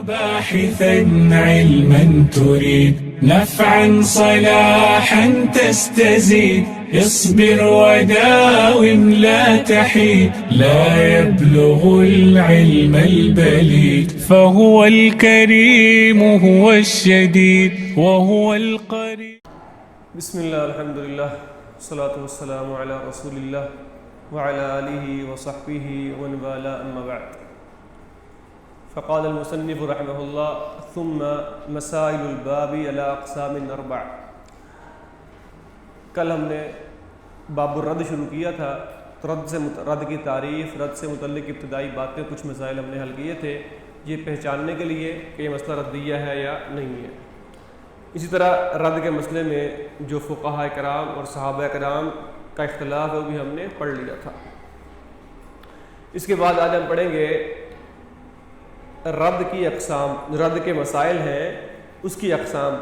باحثا علما تريد نفعا صلاحا تستزيد اصبر وداوم لا تحيد لا يبلغ العلم البليد فهو الكريم هو الشديد وهو القريب. بسم الله الحمد لله والصلاة والسلام على رسول الله وعلى آله وصحبه ومن والاه أما بعد. فقال المصنف رحمه الله ثم مسائل الباب على اقسام اربع. کل ہم نے باب الرد شروع کیا تھا، رد کی تعریف، رد سے متعلق ابتدائی باتیں، کچھ مسائل ہم نے حل کیے تھے یہ پہچاننے کے لیے کہ یہ مسئلہ ردیہ ہے یا نہیں ہے. اسی طرح رد کے مسئلے میں جو فقہاء کرام اور صحابہ کرام کا اختلاف ہے وہ بھی ہم نے پڑھ لیا تھا. اس کے بعد آج ہم پڑھیں گے رد کی اقسام، رد کے مسائل ہیں اس کی اقسام.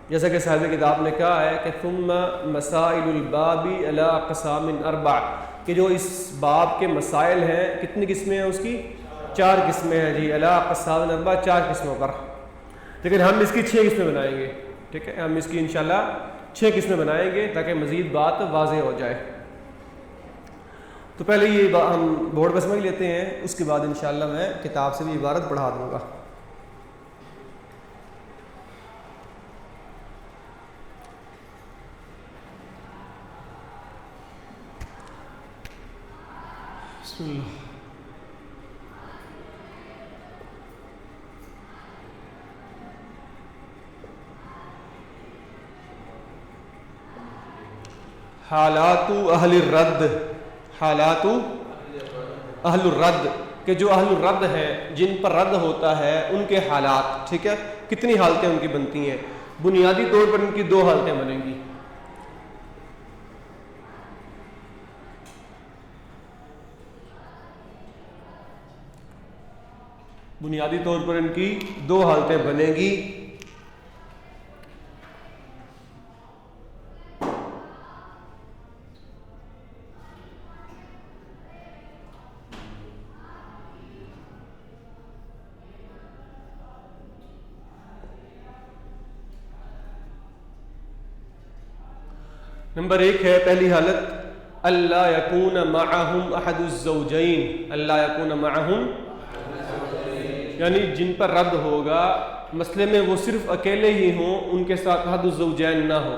جیسا کہ صاحب کتاب نے کہا ہے کہ ثم مسائل الباب علی اقسام اربع، کہ جو اس باب کے مسائل ہیں کتنی قسمیں ہیں؟ اس کی 4 قسمیں ہیں جی، علی اقسام اربع، 4 قسموں پر. لیکن ہم اس کی 6 قسمیں بنائیں گے، ٹھیک ہے، ہم اس کی انشاءاللہ 6 قسمیں بنائیں گے تاکہ مزید بات واضح ہو جائے. تو پہلے یہ ہم بورڈ پہ سمجھ لیتے ہیں، اس کے بعد انشاءاللہ میں کتاب سے بھی عبارت پڑھا دوں گا. بسم اللہ. حالات اہل الرد، حالات اہل الرد، کہ جو اہل الرد ہیں جن پر رد ہوتا ہے ان کے حالات، ٹھیک ہے، کتنی حالتیں ان کی بنتی ہیں. بنیادی طور پر ان کی 2 حالتیں بنیں گی. بنیادی طور پر ان کی 2 حالتیں بنیں گی. نمبر 1 ہے پہلی حالت اللہ یکون معہم احد الزوجین، اللہ یکون معہم، یعنی جن پر رد ہوگا مسئلے میں وہ صرف اکیلے ہی ہوں، ان کے ساتھ احد الزوجین نہ ہو.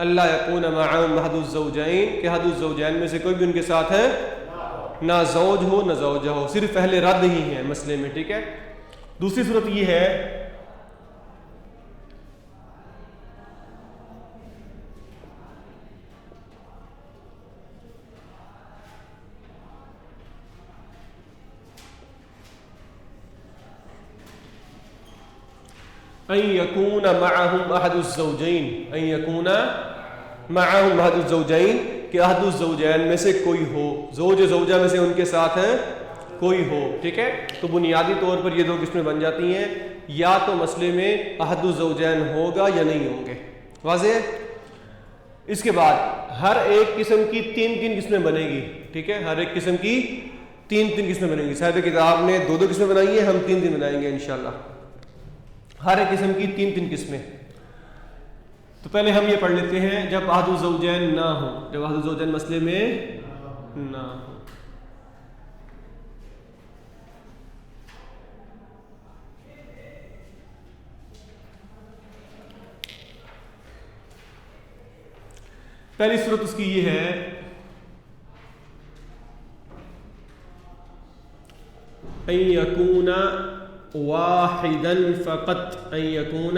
اللہ یکون معہم احد الزوجین، کہ احد الزوجین میں سے کوئی بھی ان کے ساتھ ہے، نہ زوج ہو نہ زوجہ ہو، صرف اہل رد ہی ہیں مسئلے میں، ٹھیک ہے. دوسری صورت یہ ہے ان یکون معہم احد الزوجین، ان یکون معہم احد الزوجین، کہ احد الزوجین میں سے کوئی ہو، زوج زوجہ میں سے ان کے ساتھ ہے کوئی ہو، ٹھیک ہے. تو بنیادی طور پر یہ 2 قسمیں بن جاتی ہیں، یا تو مسئلے میں احد الزوجین ہوگا یا نہیں ہوں گے. واضح ہے. اس کے بعد ہر ایک قسم کی 3 قسمیں بنے گی، ٹھیک ہے، ہر ایک قسم کی 3 قسمیں بنیں گی. صاحب کتاب نے 2 قسمیں بنائی ہیں، ہم 3 بنائیں گے انشاءاللہ. ہر ایک قسم کی 3 قسمیں. تو پہلے ہم یہ پڑھ لیتے ہیں جب احد الزوجین نہ ہو، جب احد الزوجین مسئلے میں نہ ہو. پہلی صورت اس کی یہ ہے ان یکون واحدا فقط، ان یکون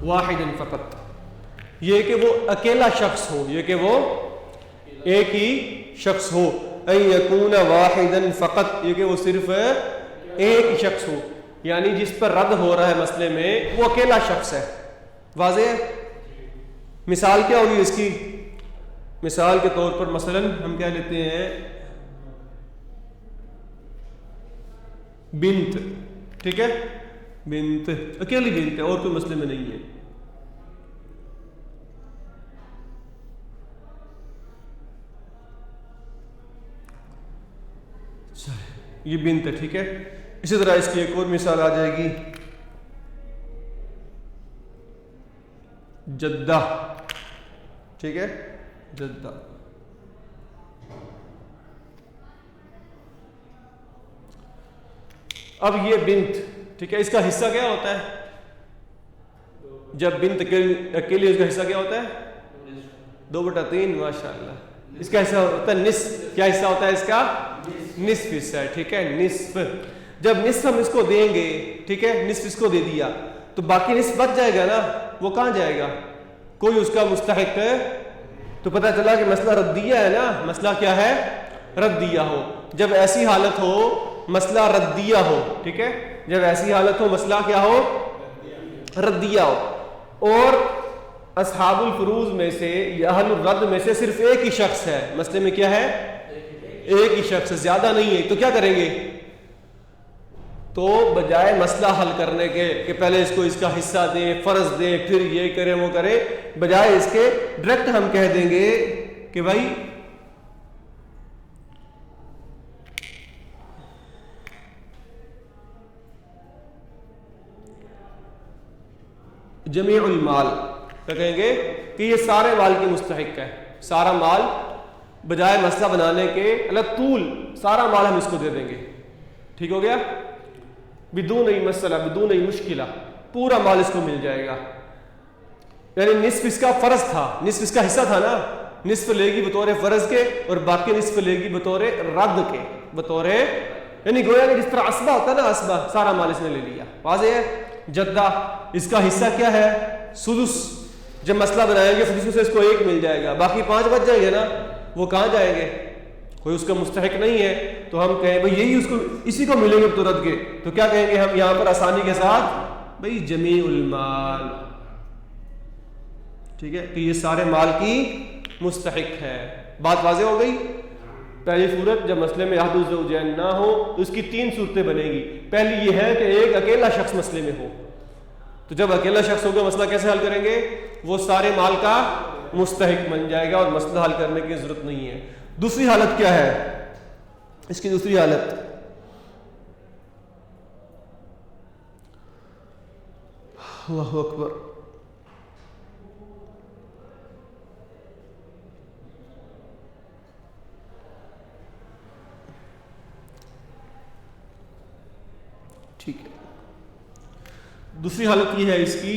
واحدا فقط، یہ کہ وہ اکیلا شخص ہو، یہ کہ وہ ایک ہی شخص ہو. ان یکون واحدا فقط، یہ کہ وہ صرف ایک ہی شخص ہو، یعنی جس پر رد ہو رہا ہے مسئلے میں وہ اکیلا شخص ہے. واضح ہے. مثال کیا ہوگی اس کی؟ مثال کے طور پر مثلا ہم کیا لیتے ہیں، بنت، ٹھیک ہے، بنت اکیلی بنت ہے اور کوئی مسئلے میں نہیں ہے. یہ بنت ہے، ٹھیک ہے. اسی طرح اس کی ایک اور مثال آ جائے گی جدہ، ٹھیک ہے، جدہ. اب یہ بنت، ٹھیک ہے، اس کا حصہ کیا ہوتا ہے؟ جب بنت اکیلی اس کا حصہ کیا ہوتا ہے؟ 2/3. ماشاءاللہ. اس کا حصہ ہوتا ہے نصف. کیا حصہ ہوتا ہے اس کا؟ نصف حصہ ہے، ٹھیک ہے، نصف. جب نصف ہم اس کو دیں گے، ٹھیک ہے، نصف اس کو دے دیا تو باقی نصف بچ جائے گا نا. وہ کہاں جائے گا؟ کوئی اس کا مستحق ہے؟ تو پتہ چلا کہ مسئلہ ردیہ ہے نا. مسئلہ کیا ہے؟ ردیہ ہو. جب ایسی حالت ہو مسئلہ ردیہ ہو، ٹھیک ہے، جب ایسی حالت ہو مسئلہ کیا ہو؟ ردیہ ہو. اور اصحاب الفروض میں سے یا اہل الرد میں سے صرف ایک ہی شخص ہے. مسئلے میں کیا ہے؟ ایک ہی شخص، زیادہ نہیں ہے. تو کیا کریں گے؟ تو بجائے مسئلہ حل کرنے کے کہ پہلے اس کو اس کا حصہ دیں، فرض دیں، پھر یہ کریں وہ کریں، بجائے اس کے ڈائریکٹ ہم کہہ دیں گے کہ بھائی جمیع المال، کیا کہیں گے کہ یہ سارے مال کی مستحق ہے. سارا مال، بجائے مسئلہ بنانے کے اللہ طول سارا مال ہم اس کو دے دیں گے. ٹھیک ہو گیا؟ بدون ای مسئلہ، بدون ای مشکلہ، پورا مال اس کو مل جائے گا. یعنی نصف اس کا فرض تھا، نصف اس کا حصہ تھا نا، نصف لے گی بطور فرض کے اور باقی نصف لے گی بطور رد کے، بطور یعنی گویا کہ جس طرح عصبہ ہوتا ہے نا، عصبہ سارا مال اس نے لے لیا. واضح ہے؟ جدہ اس کا حصہ کیا ہے؟ سدس. جب مسئلہ بنائیں گے سدس سے اس کو 1 مل جائے گا، باقی 5 بچ جائیں گے نا. وہ کہاں جائیں گے؟ کوئی اس کا مستحق نہیں ہے. تو ہم کہیں بھئی یہی اس کو اسی کو ملیں گے بطور کے. تو کیا کہیں گے ہم یہاں پر آسانی کے ساتھ؟ بھئی جمیع المال. ٹھیک ہے، کہ یہ سارے مال کی مستحق ہے. بات واضح ہو گئی؟ پہلی صورت جب مسئلے میں احد الزوجین نہ ہو تو اس کی 3 صورتیں بنے گی. پہلی یہ ہے کہ ایک اکیلا شخص مسئلے میں ہو. تو جب اکیلا شخص ہوگا مسئلہ کیسے حل کریں گے؟ وہ سارے مال کا مستحق بن جائے گا اور مسئلہ حل کرنے کی ضرورت نہیں ہے. دوسری حالت کیا ہے اس کی؟ دوسری حالت اللہ اکبر، ٹھیک ہے. دوسری حالت یہ ہے اس کی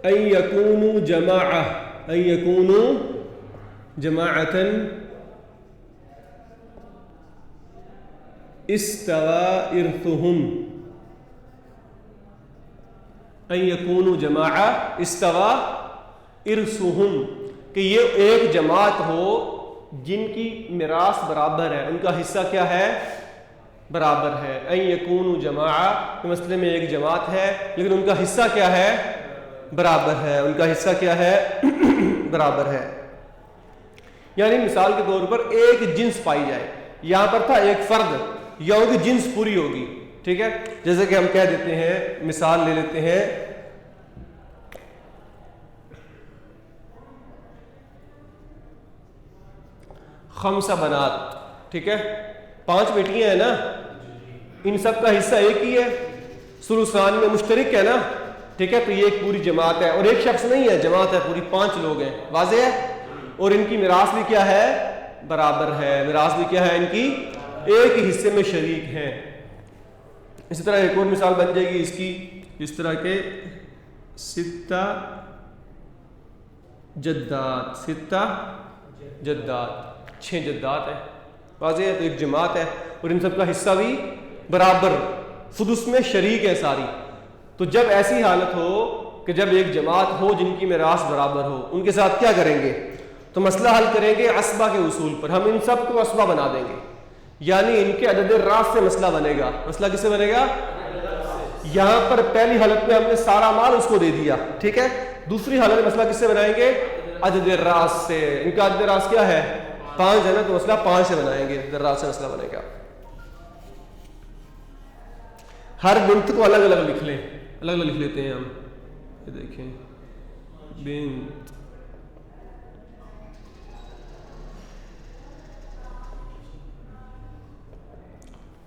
ان یکونوا جماعہ، ان یکونوا جماعۃ استوى ارثهم، ان یکونوا جماعہ استوى ارثهم، کہ یہ ایک جماعت ہو جن کی میراث برابر ہے، ان کا حصہ کیا ہے؟ برابر ہے. ان یکونوا جماعہ، مسئلے میں ایک جماعت ہے لیکن ان کا حصہ کیا ہے؟ برابر ہے. ان کا حصہ کیا ہے؟ برابر ہے. یعنی مثال کے طور پر ایک جنس پائی جائے، یہاں پر تھا ایک فرد، یہاں کی جنس پوری ہوگی. ٹھیک ہے، جیسے کہ ہم کہہ دیتے ہیں، مثال لے لیتے ہیں، خمسہ بنات، ٹھیک ہے، 5 بیٹیاں ہیں نا، ان سب کا حصہ ایک ہی ہے، ثلثان میں مشترک ہے نا. ٹھیک ہے، تو یہ ایک پوری جماعت ہے اور ایک شخص نہیں ہے، جماعت ہے پوری، 5 لوگ ہیں. واضح ہے؟ اور ان کی میراث بھی کیا ہے؟ برابر ہے. میراث بھی کیا ہے ان کی؟ ایک ہی حصے میں شریک ہیں. اسی طرح ایک اور مثال بن جائے گی اس کی، اس طرح کے 6 جدات، 6 جدات، 6 جدات ہیں. واضح ہے؟ تو ایک جماعت ہے اور ان سب کا حصہ بھی برابر، سدس میں شریک ہے ساری. تو جب ایسی حالت ہو کہ جب ایک جماعت ہو جن کی میراث برابر ہو، ان کے ساتھ کیا کریں گے؟ تو مسئلہ حل کریں گے عصبہ کے اصول پر. ہم ان سب کو عصبہ بنا دیں گے، یعنی ان کے عدد راس سے مسئلہ بنے گا. مسئلہ کس سے بنے گا؟ یہاں پر پہلی حالت میں ہم نے سارا مال اس کو دے دیا، ٹھیک ہے. دوسری حالت میں مسئلہ کس سے بنائیں گے؟ عدد راس سے. ان کا عدد راس کیا ہے؟ 5 ہے نا، تو مسئلہ 5 سے بنائیں گے، عدد راس سے مسئلہ بنے گا. ہر بنت کو الگ الگ لکھ لیں، الگ الگ لکھ لیتے ہیں ہم. یہ دیکھیں، بنت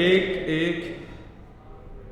1 1,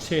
6,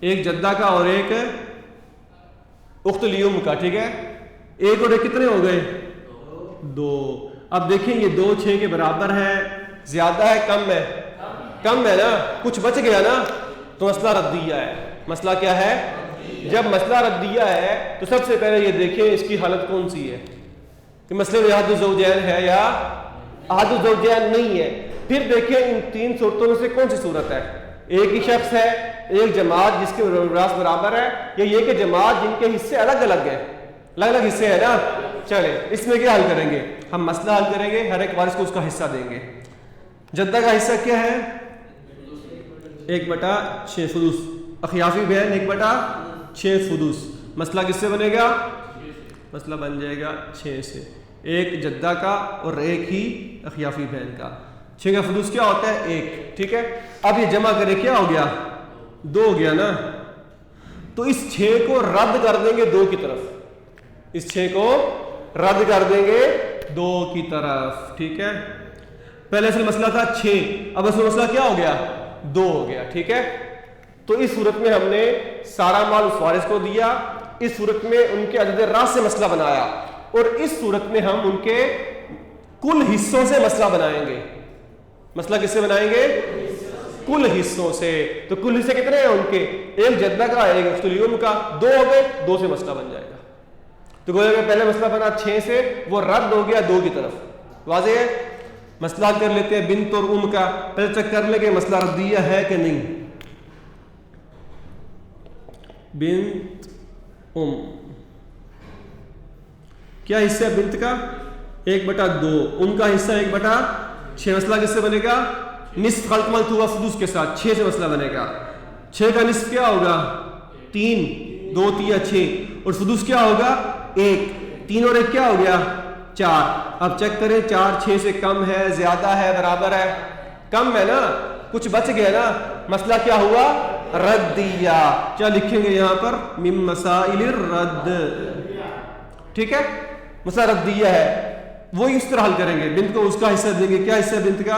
ایک جدہ کا اور ایک اخت لیوم کا، ٹھیک ہے، ایک اور ایک کتنے ہو گئے؟ 2۔ اب دیکھیں یہ 2 6 کے برابر ہے، زیادہ ہے کم ہے؟ کم ہے نا، کچھ بچ گیا نا، تو مسئلہ ردیہ ہے۔ مسئلہ کیا ہے؟ جب مسئلہ ردیہ ہے تو سب سے پہلے یہ دیکھیں اس کی حالت کون سی ہے، کہ مسئلے میں احد الزوجین ہے یا احد الزوجین نہیں ہے۔ پھر دیکھیں ان 3 صورتوں میں سے کون سی صورت ہے، ایک ہی شخص ہے، ایک جماعت جس کے میراث برابر ہے، یا یہ کہ جماعت جن کے حصے الگ الگ ہیں، الگ الگ حصے ہیں نا۔ چلیں اس میں کیا حل کریں گے؟ ہم مسئلہ حل کریں گے، ہر ایک وارث کو اس کا حصہ دیں گے۔ جدہ کا حصہ کیا ہے؟ 1/6 فدوس، اخیافی بہن 1/6 فدوس۔ مسئلہ کس سے بنے گا؟ مسئلہ بن جائے گا 6 سے، ایک جدہ کا اور ایک ہی اخیافی بہن کا۔ 6 کا فدوس کیا ہوتا ہے؟ 1، ٹھیک ہے۔ اب یہ جمع کرے کیا ہو گیا؟ 2 ہو گیا نا، تو اس 6 کو رد کر دیں گے 2 کی طرف، اس 6 کو رد کر دیں گے 2 کی طرف، ٹھیک ہے۔ پہلے اصل مسئلہ تھا 6، اب اصل مسئلہ کیا ہو گیا؟ 2 ہو گیا، ٹھیک ہے۔ تو اس صورت میں ہم نے سارا مال اس وارث کو دیا، اس صورت میں ان کے عدد راس سے مسئلہ بنایا، اور اس صورت میں ہم ان کے کل حصوں سے مسئلہ بنائیں گے۔ مسئلہ کس سے بنائیں گے؟ کل حصوں سے۔ تو کل حصے کتنے ہیں ان کے؟ ایک جدہ کا، ایک اخت لیوم کا، 2 ہو گئے، 2 سے مسئلہ بن جائے گا۔ تو گویا کہ پہلے مسئلہ بنا 6 سے، وہ رد ہو گیا 2 کی طرف۔ واضح ہے؟ مسئلہ کر لیتے ہیں بنت اور ام کا، پہلے چیک کر لیں کہ مسئلہ ردیہ ہے کہ نہیں۔ بنت ام کیا حصہ ہے بنت کا؟ 1/2، ام کا حصہ 1/6۔ مسئلہ کس سے بنے گا؟ نصف خلط ملت ہوا فدوس کے ساتھ، 6 سے مسئلہ بنے گا۔ 6 کا نصف کیا ہوگا؟ 3، 2 3 6، اور فدوس کیا ہوگا؟ 1، 3 اور 1 کیا ہو گیا؟ 4۔ اب چیک کریں 4 6 سے کم ہے، زیادہ ہے، برابر ہے؟ کم ہے نا، کچھ بچ گیا نا، مسئلہ کیا ہوا؟ ردیہ۔ کیا لکھیں گے یہاں پر؟ من مسائل الرد، ٹھیک ہے، مسئلہ ردیہ ہے، وہی اس طرح حل کریں گے۔ بنت کو اس کا حصہ دیں گے، کیا حصہ ہے بنت کا؟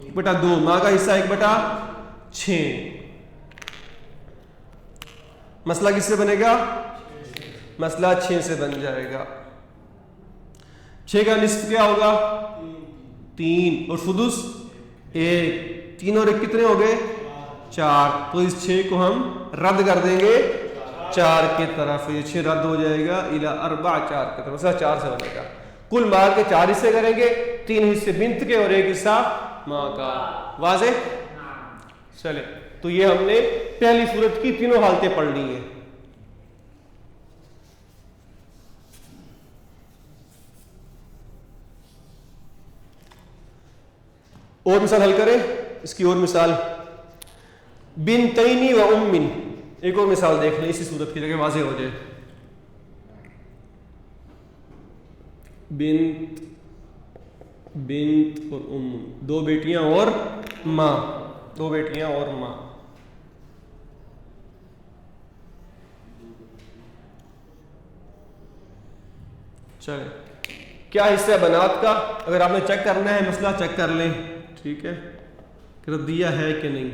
1/2، ماں کا حصہ 1/6۔ مسئلہ کس سے بنے گا؟ مسئلہ 6 سے بن جائے گا۔ 6 کا نصف کیا ہوگا؟ 3، اور فدوس 1، 3 اور 1 کتنے ہو گئے؟ 4۔ تو اس 6 کو ہم رد کر دیں گے 4 کی طرف، یہ 6 رد ہو جائے گا الی 4 کی طرف، مسئلہ 4 سے بنے گا۔ کل مال کے 4 حصے کریں گے، 3 حصے بنت کے اور 1 حصہ ماں کا۔ واضح؟ چلے، تو یہ ہم نے پہلی صورت کی تینوں حالتیں پڑھ لی ہیں۔ اور مثال حل کریں اس کی، اور مثال بنتین و ام، ایک اور مثال دیکھ لیں اسی صورت کی جگہ واضح ہو جائے۔ بنت اور ام، 2 بیٹیاں اور ماں، 2 بیٹیاں اور ماں۔ چلیں، کیا حصہ ہے بنات کا؟ اگر آپ نے چیک کرنا ہے مسئلہ چیک کر لیں، ٹھیک ہے، ردیہ ہے کہ نہیں۔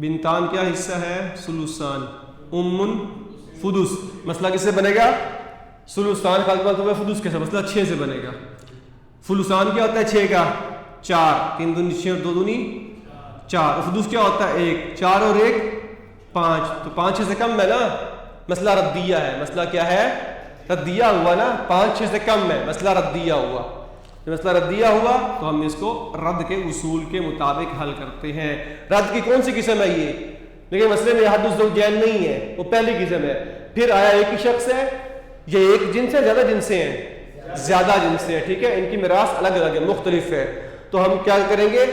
بنتان کیا حصہ ہے؟ ثلثان، ام فدوس۔ مسئلہ کس سے بنے گا؟ ثلثان خلط ملت ہوا فدوس کے ساتھ، مسئلہ 6 سے بنے گا۔ ثلثان کیا ہوتا ہے 6 کا؟ 4، 3 دونی 6 اور 2 دونی 4، اور فدوس کیا ہوتا ہے 1، 4 اور 1 5، تو 5 6 سے کم ہے نا، مسئلہ ردیہ ہے۔ مسئلہ کیا ہے؟ ردیہ ہوا نا، 5 6 سے کم ہے، مسئلہ ردیہ ہوا۔ جب مسئلہ ردیہ ہوا تو ہم اس کو رد کے اصول کے مطابق حل کرتے ہیں۔ رد کی کون سی قسم ہے یہ؟ لیکن مسئلے میں احد الزوجین نہیں ہے، وہ پہلی قسم ہے۔ پھر آیا ایک ہی شخص ہے، یہ ایک جنس ہے، زیادہ جنس ہیں؟ زیادہ جنس ہیں، ٹھیک ہے، ان کی میراث الگ الگ ہے، مختلف ہے۔ تو ہم کیا کریں گے؟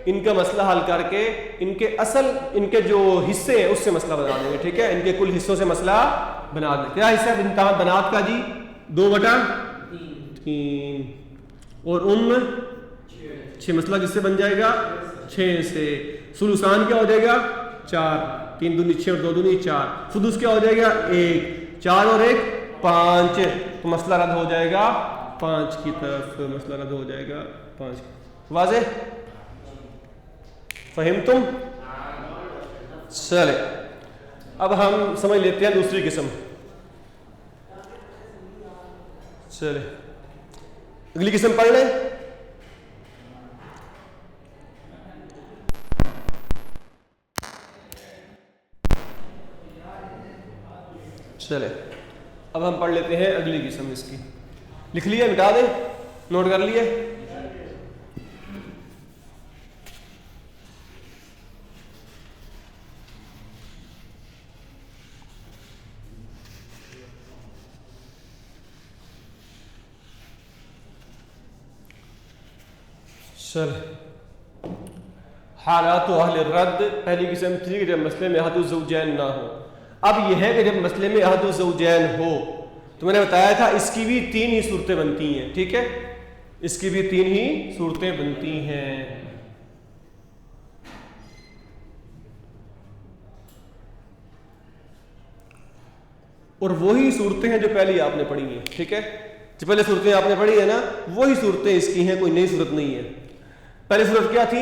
ان کا مسئلہ حل کر کے ان کے اصل ان کے جو حصے ہیں اس سے مسئلہ بنا دیں گے، ٹھیک ہے، ان کے کل حصوں سے مسئلہ بنا دیں۔ کیا حصہ ہے بنات کا جی؟ 2/3، اور ام 6۔ مسئلہ کس سے بن جائے گا؟ 6 سے۔ ثلثان کیا ہو جائے گا؟ 4، 3 دونی 6 اور 2 دونی 4۔ فدوس کیا ہو جائے گا؟ 1، 4 اور 1 5، تو مسئلہ رد ہو جائے گا 5 کی طرف، مسئلہ رد ہو جائے گا 5۔ واضح؟ فہمتم؟ چلے اب ہم سمجھ لیتے ہیں دوسری قسم. چلے اگلی قسم پڑھ لیں. چلے اب ہم پڑھ لیتے ہیں اگلی قسم. اس کی لکھ لیے؟ مٹا دیں؟ نوٹ کر لیے؟ چل حالات اہل الرد. پہلی قسم تھی کہ جب مسئلے میں احد الزوجین نہ ہو. اب یہ ہے کہ جب مسئلے میں احد الزوجین ہو تو میں نے بتایا تھا اس کی بھی 3 ہی صورتیں بنتی ہیں. ٹھیک ہے، اس کی بھی 3 ہی صورتیں بنتی ہیں. اور وہی صورتیں ہیں جو پہلی آپ نے پڑھی ہیں. ٹھیک ہے، جو پہلے صورتیں آپ نے پڑھی ہیں نا وہی صورتیں اس کی ہیں، کوئی نئی صورت نہیں ہے. پہلی صورت کیا تھی؟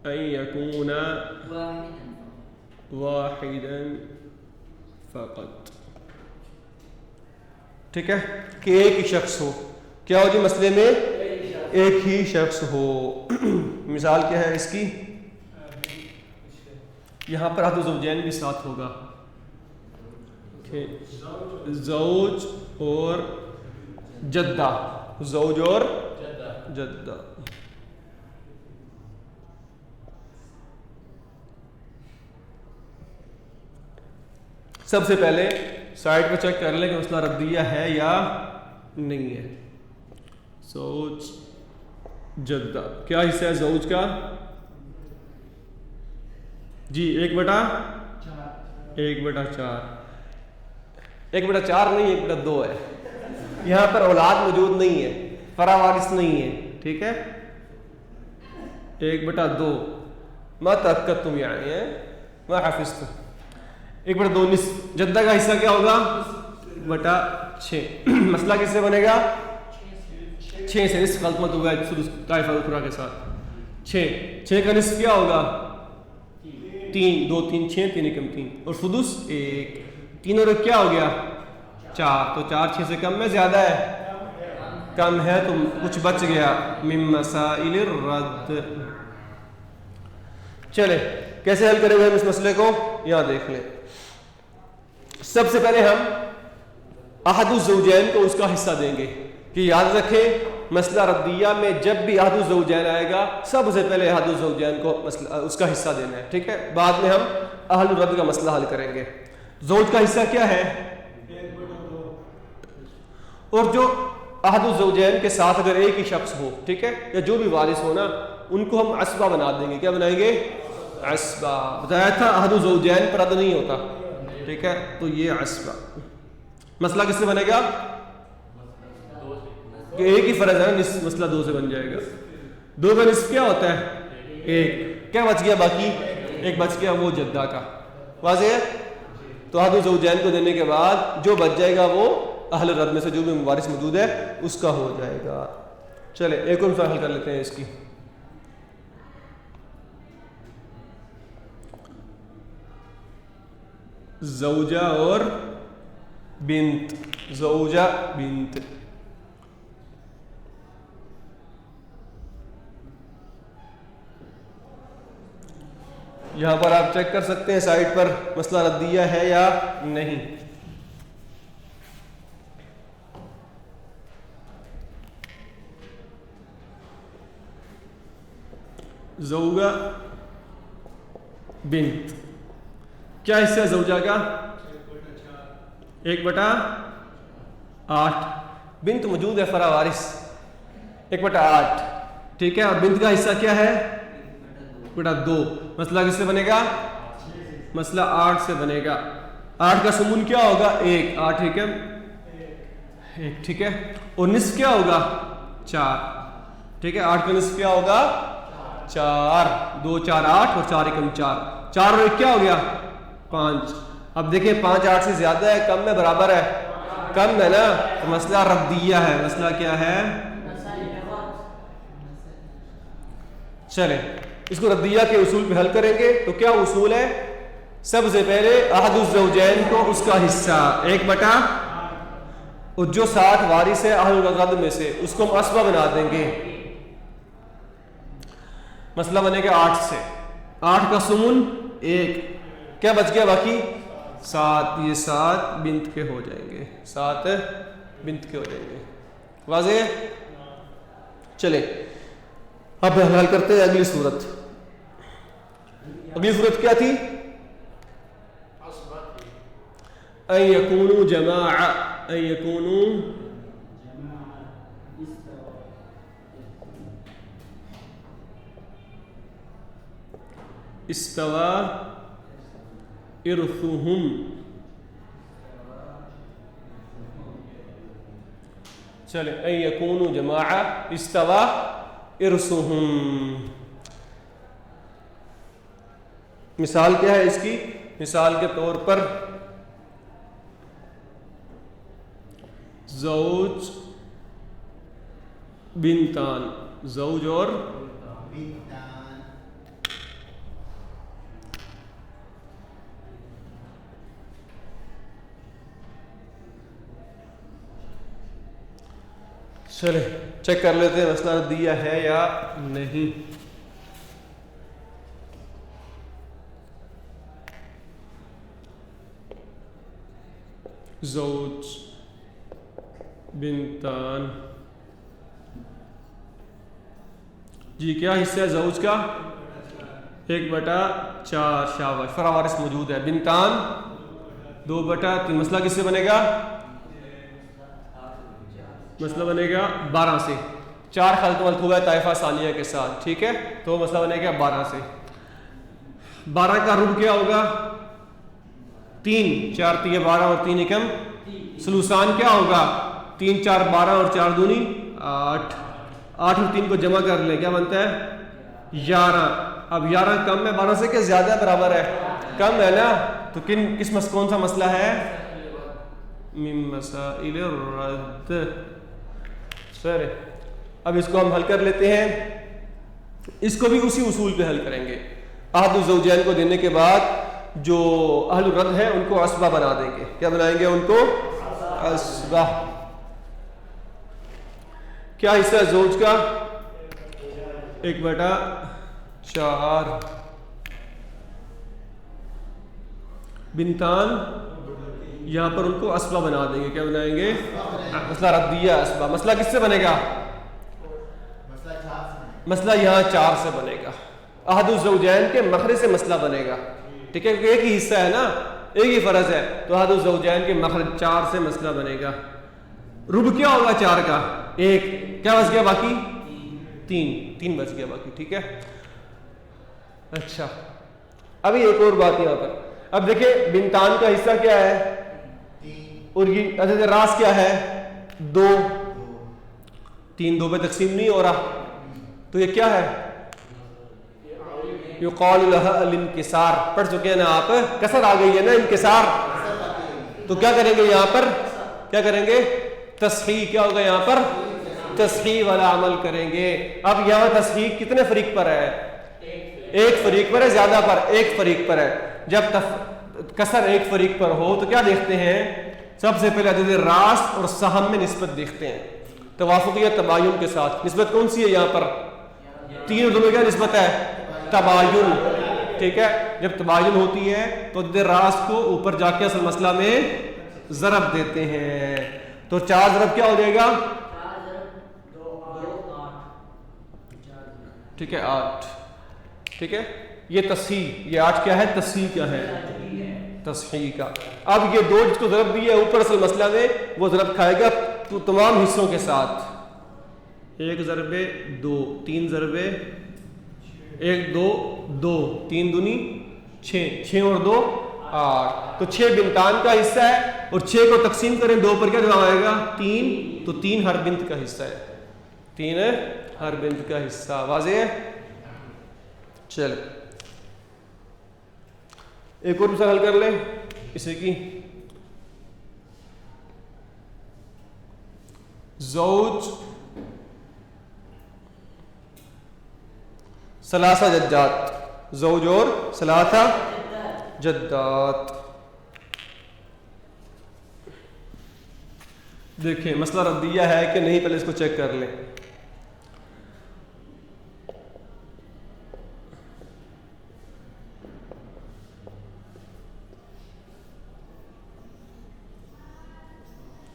ان یکون واحدا فقط. ٹھیک ہے، کہ ایک ہی شخص ہو. کیا ہو جی مسئلے میں؟ ایک ہی شخص ہو. مثال کیا ہے اس کی؟ یہاں پر احد الزوجین بھی ساتھ ہوگا کہ زوج اور جدہ. زوج اور جدہ. سب سے پہلے سائٹ پہ چیک کر لیں کہ مسئلہ ردیہ ہے یا نہیں ہے. زوج جدہ کیا حصہ ہے زوج کا؟ جی 1/4. 1/4. 1/4 نہیں 1/2 ہے. یہاں پر اولاد موجود نہیں ہے، فرع وارث نہیں ہے. ٹھیک ہے، 1/2 ما تأکدتم یعنی ہے ما حفظتم. 1/2 نصف. جدہ کا حصہ کیا ہوگا؟ 1/6. مسئلہ کس سے بنے گا؟ 6 سے. نصف غلط مت ہوا ہے سدس طائفہ اخرى کے ساتھ. 6 کا نصف کیا ہوگا؟ 3. 2 3 6 3 کم 3 اور سدس 1. 3 اور 1 کیا ہو گیا؟ 4. تو 4 6 سے کم میں زیادہ ہے؟ کم ہے تو کچھ بچ گیا. من مسائل الرد. چلے کیسے حل کریں گے ہم اس مسئلے کو؟ یہاں دیکھ لیں. سب سے پہلے ہم احد الزوجین کو اس کا حصہ دیں گے کہ یاد رکھیں مسئلہ ردیہ میں جب بھی احد الزوجین آئے گا سب سے پہلے احد الزوجین کو اس کا حصہ دینا ہے. ٹھیک ہے، بعد میں ہم اہل الرد کا مسئلہ حل کریں گے. زوج کا حصہ کیا ہے؟ اور جو احد الزوجین کے ساتھ اگر ایک ہی شخص ہو، ٹھیک ہے، یا جو بھی وارث ہو نا ان کو ہم عصبہ بنا دیں گے. کیا بنائیں گے؟ عصبہ. بتایا تھا احد الزوجین پر رد نہیں ہوتا. ٹھیک ہے، تو یہ عصبہ. مسئلہ کس سے بنے گا؟ کہ ایک ہی فرض ہے، مسئلہ 2 سے بن جائے گا. 2 کا نصف کیا ہوتا ہے؟ 1. کیا بچ گیا باقی؟ 1 بچ گیا وہ جدہ کا. واضح ہے؟ تو احد الزوجین کو دینے کے بعد جو بچ جائے گا وہ اہل رد میں سے جو بھی وارث موجود ہے اس کا ہو جائے گا. چلے ایک اور مثال حل کر لیتے ہیں اس کی. زوجہ اور بنت. زوجہ بنت. یہاں پر آپ چیک کر سکتے ہیں سائٹ پر مسئلہ ردیہ ہے یا نہیں. زوجہ بنت کیا حصہ ہے زوجہ کا؟ 1/8. بنت موجود ہے فرع وارث 1/8. ٹھیک ہے، اور بنت کا حصہ کیا ہے؟ 1/2. مسئلہ کس سے بنے گا؟ مسئلہ 8 سے بنے گا. 8 کا سمون کیا ہوگا؟ 1. 8 ٹھیک ہے 1. ٹھیک ہے، اور نصف کیا ہوگا؟ 4. ٹھیک ہے، 8 کا نصف کیا ہوگا؟ 4. 2 4 8 اور 4 1 4. 4 اور 1 کیا ہو گیا؟ 5. اب دیکھیں 5 8 سے زیادہ ہے کم ہے برابر ہے؟ کم ہے نا، تو مسئلہ ردیہ ہے. مسئلہ کیا ہے؟ چلیں اس کو ردیہ کے اصول پہ حل کریں گے. تو کیا اصول ہے؟ سب سے پہلے احد الزوجین کو اس کا حصہ 1/، اور جو 60 وارث ہے اہل الرد میں سے اس کو ہم اسبہ بنا دیں گے. مسئلہ بنے گا 8 سے. 8 کا سمن 1، کیا بچ گیا باقی 7. یہ 7 بنت کے ہو جائیں گے، 7 بنت کے ہو جائیں گے. واضح ہے؟ چلیں اب حل کرتے ہیں اگلی صورت. اگلی صورت کیا تھی؟ ان یکونوا جماعہ، ان یکونوا استوى ارثهم. چلے ان یکونوا جماعہ استوى ارثهم. مثال کیا ہے اس کی؟ مثال کے طور پر زوج بنتان، زوج اور چلے چیک کر لیتے ہیں مسئلہ ردیہ ہے یا نہیں. زوج بنتان، جی کیا حصہ ہے زوج کا؟ 1/4. شاباش، فراوارث موجود ہے. بنتان 2/3. مسئلہ کس سے بنے گا؟ مسئلہ بنے گا 12 سے. 4 خلط ملط ہوا ہے طائفہ ثانیہ کے ساتھ، ٹھیک ہے؟ تو مسئلہ بنے گا 12 سے. 12 کا ربع کیا ہوگا؟ 3. 4 3 12 اور 3 1 ثلثان کیا ہوگا؟ 3 4 12 اور 4 دونی 8. 8 اور 3 کو جمع کر لیں، کیا بنتا ہے؟ 11. اب 11 کم ہے 12 سے کہ زیادہ ہے برابر ہے؟ کم ہے نا. تو کون سا مسئلہ ہے؟ من مسائل الرد. سر اب اس کو ہم حل کر لیتے ہیں. اس کو بھی اسی اصول پہ حل کریں گے. احد الزوجین کو دینے کے بعد جو اہل الرد ہیں ان کو اسبہ بنا دیں گے. کیا بنائیں گے ان کو؟ اسبہ. کیا حصہ ہے زوج کا؟ 1/4. بنتان یہاں پر ان کو اسبہ بنا دیں گے. کیا بنائیں گے؟ مسئلہ ردیہ اسبہ. مسئلہ کس سے بنے گا؟ مسئلہ یہاں 4 سے بنے گا. احد الزوجین کے مخرج سے مسئلہ بنے گا، ٹھیک ہے؟ کیونکہ ایک ہی حصہ ہے نا، ایک ہی فرض ہے. تو احد الزوجین کے مخرج 4 سے مسئلہ بنے گا. ربع کیا ہوگا 4 کا؟ 1. کیا بچ گیا باقی؟ 3 بچ گیا باقی، ٹھیک ہے؟ اچھا ابھی ایک اور بات یہاں پر. اب دیکھیں بنتان کا حصہ کیا ہے؟ اور یہ عدد راس کیا ہے؟ 2. 3 2 پہ تقسیم نہیں ہو رہا، تو یہ کیا ہے؟ یقال لها الانکسار. پڑھ چکے ہیں نا آپ، کسر آ گئی ہے نا، انکسار. تو کیا کریں گے یہاں پر؟ کیا کریں گے؟ تصحیح. کیا ہوگا یہاں پر؟ تصحیح والا عمل کریں گے. اب یہاں تصحیح کتنے فریق پر ہے؟ ایک فریق پر ہے. زیادہ پر؟ ایک فریق پر ہے. جب کسر ایک فریق پر ہو تو کیا دیکھتے ہیں؟ سب سے پہلے عدد راس اور سہم میں نسبت دیکھتے ہیں، توافقیت تباین کے ساتھ. نسبت کون سی ہے یہاں پر؟ 3 اور 2 میں کیا نسبت ہے؟ تباین، ٹھیک ہے؟ جب تباین ہوتی ہے تو عدد راس کو اوپر جا کے اصل مسئلہ میں ضرب دیتے ہیں. تو 4 ضرب کیا ہو جائے گا؟ ٹھیک ہے 8. ٹھیک ہے، یہ تصحیح. یہ 8 کیا ہے؟ تصحیح کیا ہے؟ تصحیح کا. اب یہ 2 جس کو ضرب دی ہے اوپر اصل مسئلہ میں، وہ ضرب کھائے گا تو تمام حصوں کے ساتھ. 1 ضرب 2 3 ضرب 1 2 2 3 دونی 6 6 اور 2 8. تو 6 بنتان کا حصہ ہے اور 6 کو تقسیم کریں 2 پر، کیا جواب آئے گا؟ 3. تو 3 ہر بنت کا حصہ ہے. 3 ہر بنت کا حصہ. واضح ہے؟ چل ایک اور مثال حل کر لیں اسے کی. زوج ثلاثہ جدات، زوج اور ثلاثہ جدات. دیکھیں مسئلہ ردیہ ہے کہ نہیں، پہلے اس کو چیک کر لیں.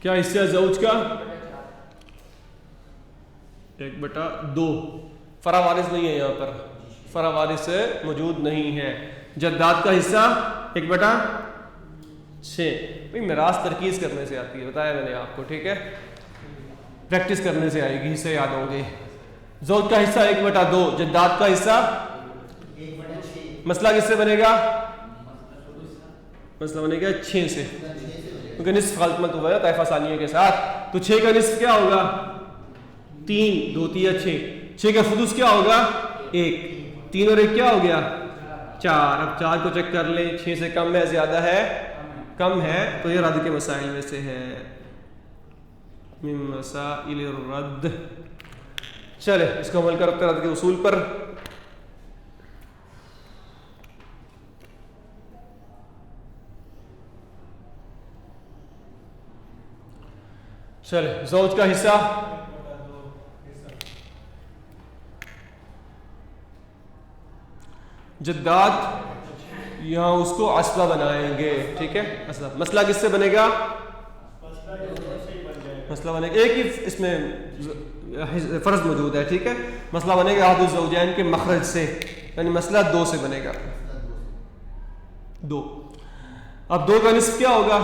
کیا حصہ ہے زوج کا؟ 1/2. فرع وارث نہیں ہے یہاں پر، فرع وارث موجود نہیں ہے. جدات کا حصہ 1/6. بھائی میراث ترکیز کرنے سے آتی ہے، بتایا میں نے آپ کو، ٹھیک ہے، پریکٹس کرنے سے آئے گی، حصے یاد ہوں گے. زوج کا حصہ 1/2، جدات کا حصہ 1/6. مسئلہ کس سے بنے گا؟ مسئلہ بنے گا 6 سے، کیونکہ نصف غلط مت ہوا ہے طائفہ ثانیہ کے ساتھ. تو 6 کا نصف کیا ہوگا؟ 3. 2 3 6. 6 کا سدس کیا ہوگا؟ 1. 3 اور 1 کیا ہو گیا؟ 4. اب 4 کو چیک کر لیں، 6 سے کم ہے زیادہ ہے؟ کم ہے، تو یہ رد کے مسائل میں سے ہے، من مسائل الرد. چلے اس کو عمل کرتے رد کے اصول پر. چلے زوج کا حصہ جدات، یہاں اس کو عصبہ بنائیں گے، ٹھیک ہے. مسئلہ کس سے بنے گا؟ مسئلہ بنے گا، ایک ہی اس میں فرض موجود ہے، ٹھیک ہے. مسئلہ بنے گا احد الزوجین کے مخرج سے، یعنی مسئلہ 2 سے بنے گا. 2. اب 2 کا نصف کیا ہوگا؟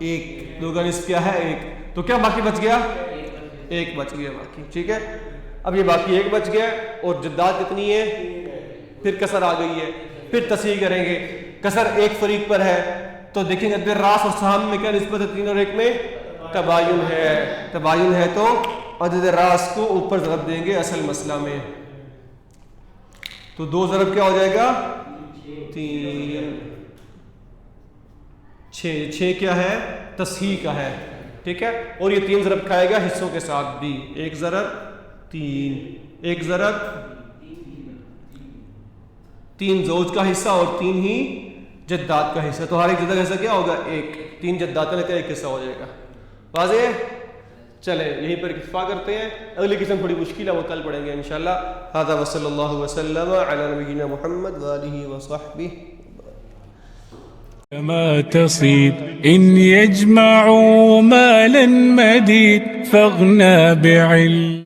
1. 2 کا نصف کیا ہے؟ 1. تو کیا باقی بچ گیا؟ 1 بچ گیا باقی، ٹھیک ہے. اب یہ باقی 1 بچ گیا، اور جدات کتنی ہے؟ پھر کسر آ گئی ہے، پھر تصحیح کریں گے. کسر ایک فریق پر ہے تو دیکھیں گے راس اور سہام میں کیا نسبت ہے؟ 3 اور 1 میں تباین ہے. تباین ہے تو عدد راس کو اوپر ضرب دیں گے اصل مسئلہ میں، تو 2 ضرب کیا ہو جائے گا؟ 3. 6 کیا ہے؟ تصحیح کا ہے، ٹھیک ہے. اور یہ 3 ضرب کھائے گا حصوں کے ساتھ بھی، 1 ضرب 3، 1 ضرب 3 زوج کا حصہ اور 3 ہی جدات کا حصہ. تو ہر ایک جدہ کا حصہ کیا ہوگا؟ 1. 3 جدات کا 1 حصہ ہو جائے گا. واضح ہے؟ چلیں یہیں پر اکتفا کرتے ہیں، اگلی قسم تھوڑی مشکل ہے، وہ کل پڑھیں گے انشاءاللہ. ھذا وصلی اللہ وسلم علی نبینا محمد وآلہ وصحبہ. كما تصيد إن يجمعوا مالا مديد فاغنى بعلم